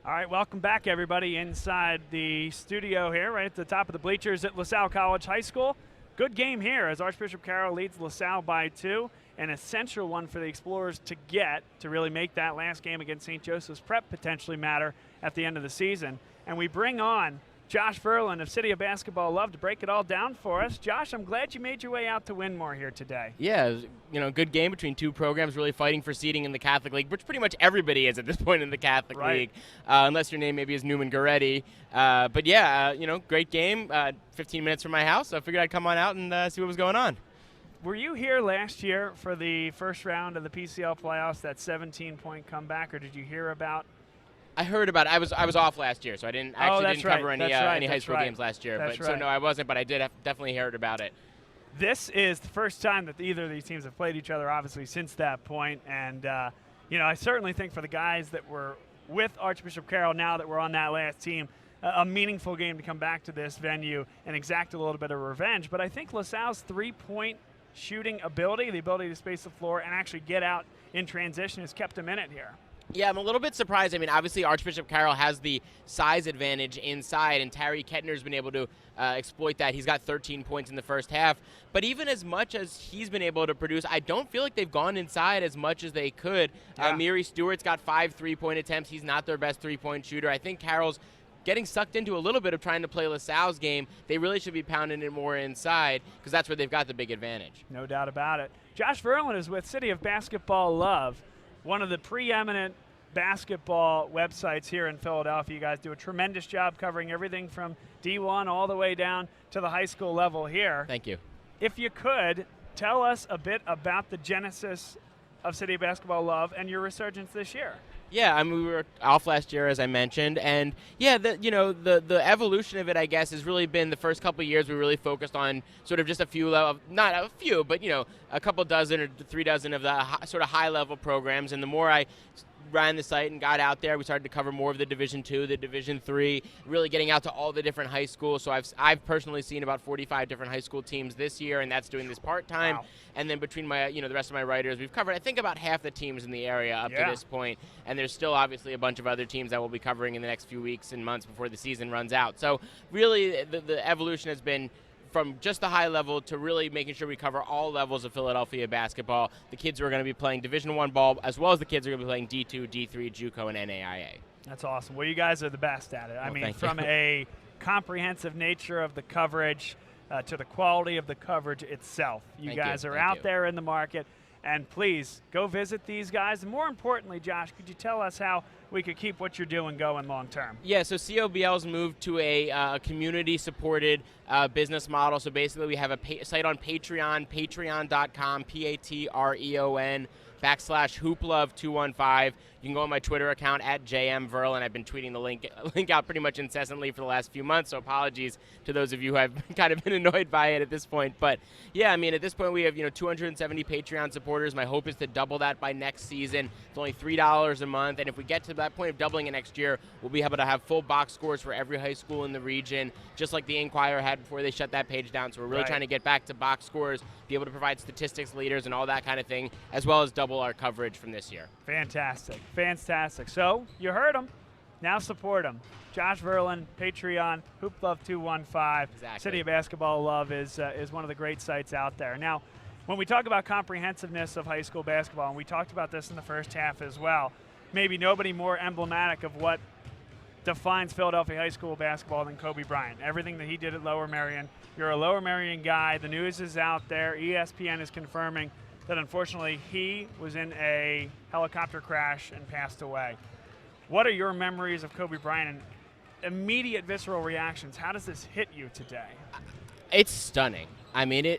All right, welcome back, everybody, inside the studio here, right at the top of the bleachers at LaSalle College High School. Good game here as Archbishop Carroll leads LaSalle by 2. An essential one for the Explorers to get to really make that last game against St. Joseph's Prep potentially matter at the end of the season. And we bring on Josh Verlin of City of Basketball Love to break it all down for us. Josh, I'm glad you made your way out to Winmore here today. Yeah, it was, good game between two programs really fighting for seeding in the Catholic League, which pretty much everybody is at this point in the Catholic League, unless your name maybe is Newman Goretti. But yeah, great game. 15 minutes from my house, so I figured I'd come on out and see what was going on. Were you here last year for the first round of the PCL playoffs, that 17-point comeback, or did you hear about? I heard about it. I was off last year, so I didn't cover any high school games last year. So no, I wasn't, but I did definitely heard about it. This is the first time that either of these teams have played each other, obviously, since that point. And, I certainly think for the guys that were with Archbishop Carroll now that we're on that last team, a meaningful game to come back to this venue and exact a little bit of revenge. But I think LaSalle's three-point shooting ability, the ability to space the floor and actually get out in transition, has kept them in it here. Yeah, I'm a little bit surprised. I mean, obviously Archbishop Carroll has the size advantage inside, and Terry Kettner's been able to exploit that. He's got 13 points in the first half. But even as much as he's been able to produce, I don't feel like they've gone inside as much as they could. Yeah. Miri Stewart's got 5 3-point attempts. He's not their best three-point shooter. I think Carroll's getting sucked into a little bit of trying to play LaSalle's game. They really should be pounding it more inside because that's where they've got the big advantage. No doubt about it. Josh Verlin is with City of Basketball Love, one of the preeminent basketball websites here in Philadelphia. You guys do a tremendous job covering everything from D1 all the way down to the high school level here. Thank you. If you could, tell us a bit about the genesis of City of Basketball Love and your resurgence this year. Yeah, I mean, we were off last year, as I mentioned, and yeah, the evolution of it, I guess, has really been the first couple of years we really focused on sort of just a few, not a few, but a couple dozen or 3 dozen of the sort of high-level programs, and the more I ran the site and got out there, we started to cover more of the Division II, the Division III, really getting out to all the different high schools. So I've personally seen about 45 different high school teams this year, and that's doing this part-time. Wow. And then between my, the rest of my writers, we've covered, I think, about half the teams in the area up to this point. And there's still obviously a bunch of other teams that we'll be covering in the next few weeks and months before the season runs out. So really the evolution has been from just the high level to really making sure we cover all levels of Philadelphia basketball. The kids who are going to be playing Division I ball, as well as the kids who are going to be playing D2, D3, JUCO, and NAIA. That's awesome. Well, you guys are the best at it. I mean, from you. a comprehensive nature of the coverage to the quality of the coverage itself. You guys are out there in the market. And please, go visit these guys. And more importantly, Josh, could you tell us how we could keep what you're doing going long term? Yeah, so COBL's moved to a community-supported business model. So basically we have a site on Patreon, patreon.com, Patreon.com/hooplove215. You can go on my Twitter account at JMVerlin. I've been tweeting the link out pretty much incessantly for the last few months, so apologies to those of you who have kind of been annoyed by it at this point. But yeah, I mean, at this point we have 270 Patreon supporters. My hope is to double that by next season. It's only $3 a month, and if we get to that point of doubling it next year, we'll be able to have full box scores for every high school in the region, just like the Inquirer had before they shut that page down. So we're really trying to get back to box scores, be able to provide statistics leaders and all that kind of thing, as well as double our coverage from this year. Fantastic. Fantastic. So you heard him. Now support him. Josh Verlin, Patreon, HoopLove215. Exactly. City of Basketball Love is one of the great sites out there. Now, when we talk about comprehensiveness of high school basketball, and we talked about this in the first half as well, maybe nobody more emblematic of what defines Philadelphia high school basketball than Kobe Bryant. Everything that he did at Lower Merion. You're a Lower Merion guy. The news is out there. ESPN is confirming that unfortunately he was in a helicopter crash and passed away. What are your memories of Kobe Bryant and immediate visceral reactions? How does this hit you today? It's stunning. I mean,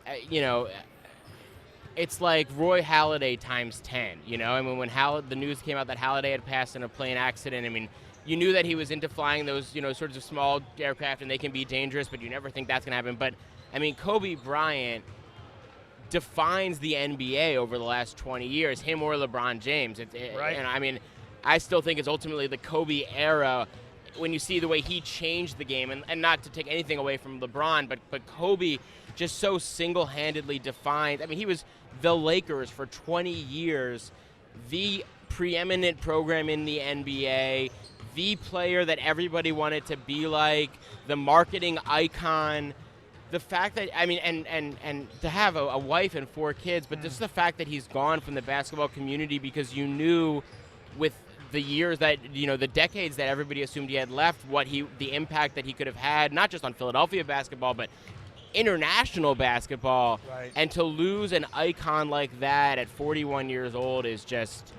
it's like Roy Halladay times 10, I mean, when the news came out that Halladay had passed in a plane accident, I mean, you knew that he was into flying those, sorts of small aircraft, and they can be dangerous, but you never think that's going to happen. But, I mean, Kobe Bryant defines the NBA over the last 20 years, him or LeBron James. And I mean, I still think it's ultimately the Kobe era when you see the way he changed the game, and not to take anything away from LeBron, but Kobe just so single-handedly defined. I mean, he was the Lakers for 20 years, the preeminent program in the NBA, the player that everybody wanted to be like, the marketing icon. The fact that, I mean, and to have a wife and 4 kids, but just the fact that he's gone from the basketball community, because you knew with the years that, the decades that everybody assumed he had left, the impact that he could have had, not just on Philadelphia basketball, but international basketball. Right. And to lose an icon like that at 41 years old is just,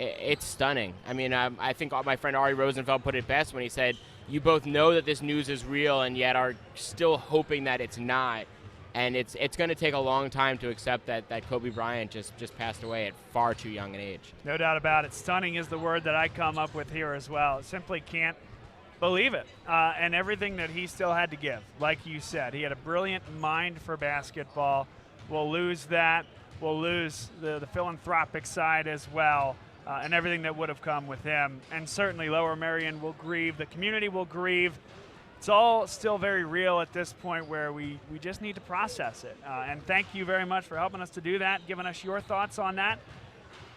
it's stunning. I mean, I think my friend Ari Rosenfeld put it best when he said, you both know that this news is real and yet are still hoping that it's not. And it's going to take a long time to accept that Kobe Bryant just passed away at far too young an age. No doubt about it. Stunning is the word that I come up with here as well. Simply can't believe it. And everything that he still had to give. Like you said, he had a brilliant mind for basketball. We'll lose that. We'll lose the philanthropic side as well. And everything that would have come with him. And certainly Lower Merion will grieve. The community will grieve. It's all still very real at this point where we just need to process it. And thank you very much for helping us to do that, giving us your thoughts on that.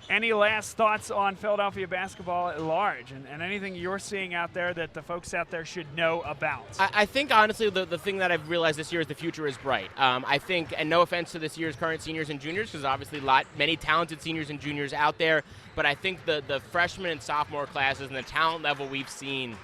Any last thoughts on Philadelphia basketball at large and anything you're seeing out there that the folks out there should know about? I think, honestly, the thing that I've realized this year is the future is bright. I think, and no offense to this year's current seniors and juniors, because obviously many talented seniors and juniors out there, but I think the freshman and sophomore classes and the talent level we've seen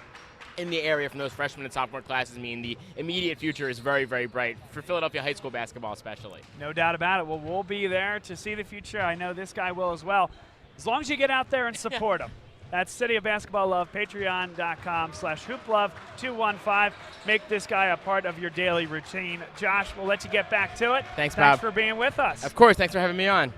in the area from those freshman and sophomore classes mean the immediate future is very, very bright for Philadelphia high school basketball especially. No doubt about it. Well, we'll be there to see the future. I know this guy will as well. As long as you get out there and support him. That's City of Basketball Love, patreon.com/hooplove215. Make this guy a part of your daily routine. Josh, we'll let you get back to it. Thanks, Bob. Thanks for being with us. Of course. Thanks for having me on.